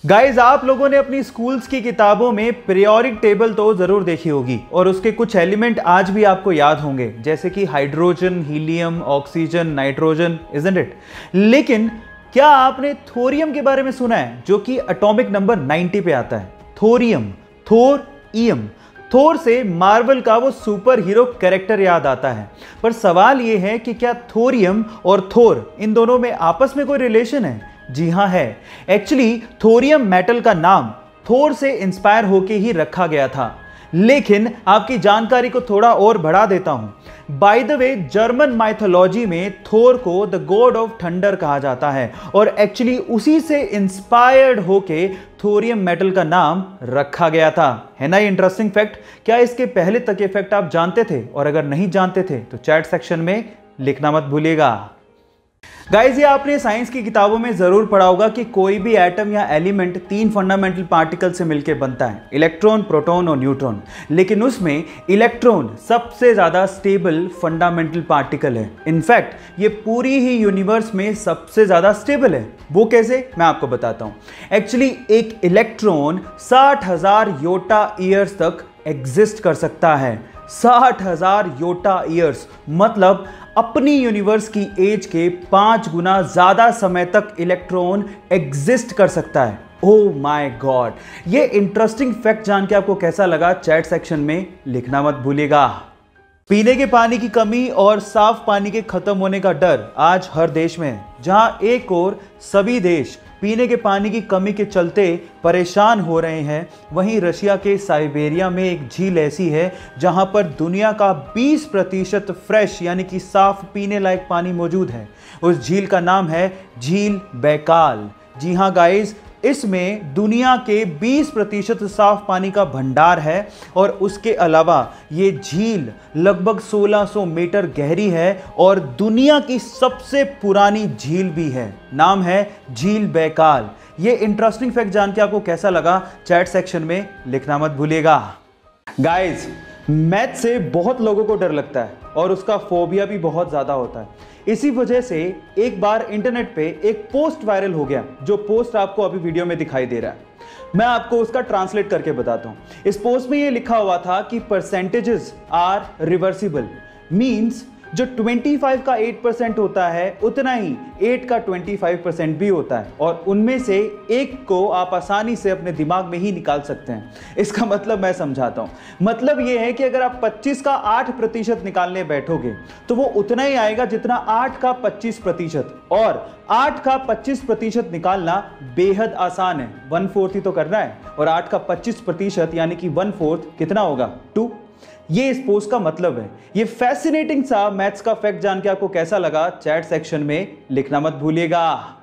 Guys, आप लोगों ने अपनी स्कूल्स की किताबों में पीरियोडिक टेबल तो जरूर देखी होगी और उसके कुछ एलिमेंट आज भी आपको याद होंगे, जैसे कि hydrogen, helium, oxygen, nitrogen, isn't it. लेकिन क्या आपने थोरियम के बारे में सुना है, जो कि एटॉमिक नंबर 90 पे आता है? थोरियम, थोर ईयम। थोर से मार्वल का वो सुपर हीरो कैरेक्टर याद आता है, पर सवाल ये है कि क्या थोरियम और थोर इन दोनों में आपस में कोई रिलेशन है? जी हां, है। एक्चुअली थोरियम मेटल का नाम थोर से इंस्पायर होके ही रखा गया था। लेकिन आपकी जानकारी को थोड़ा और बढ़ा देता हूं। By the way, German mythology में थोर को द गॉड ऑफ थंडर कहा जाता है और एक्चुअली उसी से इंस्पायर्ड होके थोरियम मेटल का नाम रखा गया था। है ना ये इंटरेस्टिंग फैक्ट? क्या इसके पहले तक ये फैक्ट आप जानते थे? और अगर नहीं जानते थे तो चैट सेक्शन में लिखना मत भूलिएगा। गाइस, ये आपने साइंस की किताबों में जरूर पढ़ा होगा कि कोई भी एटम या एलिमेंट 3 फंडामेंटल पार्टिकल से मिलकर बनता है, इलेक्ट्रॉन, प्रोटॉन और न्यूट्रॉन। लेकिन उसमें इलेक्ट्रॉन सबसे ज्यादा स्टेबल फंडामेंटल पार्टिकल है। इनफैक्ट ये पूरी ही यूनिवर्स में सबसे ज्यादा स्टेबल है। वो कैसे, मैं आपको बताता हूं। एक्चुअली एक इलेक्ट्रॉन 60,000 योटा ईयर्स तक एग्जिस्ट कर सकता है। 60,000 योटा ईयर्स मतलब अपनी यूनिवर्स की एज के 5 गुना ज्यादा समय तक इलेक्ट्रॉन एग्जिस्ट कर सकता है। Oh my God! ये इंटरेस्टिंग फैक्ट जान के आपको कैसा लगा, चैट सेक्शन में लिखना मत भूलिएगा। पीने के पानी की कमी और साफ पानी के खत्म होने का डर आज हर देश में है। जहां एक और सभी देश पीने के पानी की कमी के चलते परेशान हो रहे हैं, वहीं रशिया के साइबेरिया में एक झील ऐसी है जहां पर दुनिया का 20% फ्रेश यानी कि साफ पीने लायक पानी मौजूद है। उस झील का नाम है झील बैकाल। जी हां गाइस, इसमें दुनिया के 20% साफ पानी का भंडार है और उसके अलावा ये झील लगभग 1600 मीटर गहरी है और दुनिया की सबसे पुरानी झील भी है। नाम है झील बैकाल। ये इंटरेस्टिंग फैक्ट जान के आपको कैसा लगा, चैट सेक्शन में लिखना मत भूलिएगा। गाइस, मैथ से बहुत लोगों को डर लगता है और उसका फोबिया भी बहुत ज्यादा होता है। इसी वजह से एक बार इंटरनेट पे एक पोस्ट वायरल हो गया, जो पोस्ट आपको अभी वीडियो में दिखाई दे रहा है। मैं आपको उसका ट्रांसलेट करके बताता हूं। इस पोस्ट में ये लिखा हुआ था कि परसेंटेजेस आर रिवर्सिबल, मींस जो 25 का 8% होता है उतना ही 8 का 25% भी होता है और उनमें से एक को आप आसानी से अपने दिमाग में ही निकाल सकते हैं। इसका मतलब मैं समझाता हूं। मतलब यह है कि अगर आप 25 का 8% निकालने बैठोगे तो वो उतना ही आएगा जितना 8 का 25%, और 8 का 25% निकालना बेहद आसान है। 1/4 ही तो करना है और 8 का 25% यानी कि 1/4 कितना होगा? 2। ये इस पोस्ट का मतलब है। ये फैसिनेटिंग सा मैथ्स का फैक्ट जान के आपको कैसा लगा, चैट सेक्शन में लिखना मत भूलिएगा।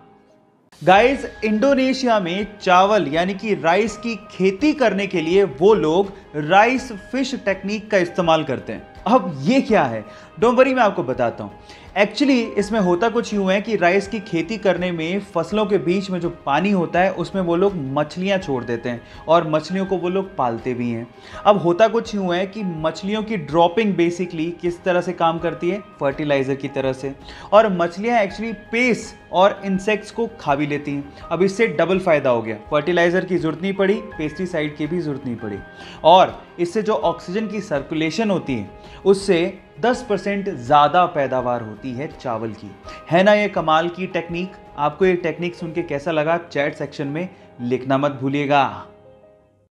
गाइस, इंडोनेशिया में चावल यानी कि राइस की खेती करने के लिए वो लोग राइस फिश टेक्निक का इस्तेमाल करते हैं। अब ये क्या है, डोंट वरी, मैं आपको बताता हूं। एक्चुअली इसमें होता कुछ यूं है कि राइस की खेती करने में फसलों के बीच में जो पानी होता है उसमें वो लोग मछलियां छोड़ देते हैं और मछलियों को वो लोग पालते भी हैं। अब होता कुछ यूं है कि मछलियों की ड्रॉपिंग बेसिकली किस तरह से काम करती है, फर्टिलाइजर की तरह से, और मछलियां एक्चुअली पेस्ट और इंसेक्ट्स को खा भी लेती हैं। अब इससे डबल फायदा हो गया, फर्टिलाइजर की जरूरत नहीं पड़ी, पेस्टिसाइड की भी जरूरत नहीं पड़ी, और इससे जो ऑक्सीजन की सर्कुलेशन होती है उससे 10% ज़्यादा पैदावार होती है चावल की। है ना ये कमाल की टेक्निक? आपको ये टेक्निक सुन के कैसा लगा, चैट सेक्शन में लिखना मत भूलिएगा।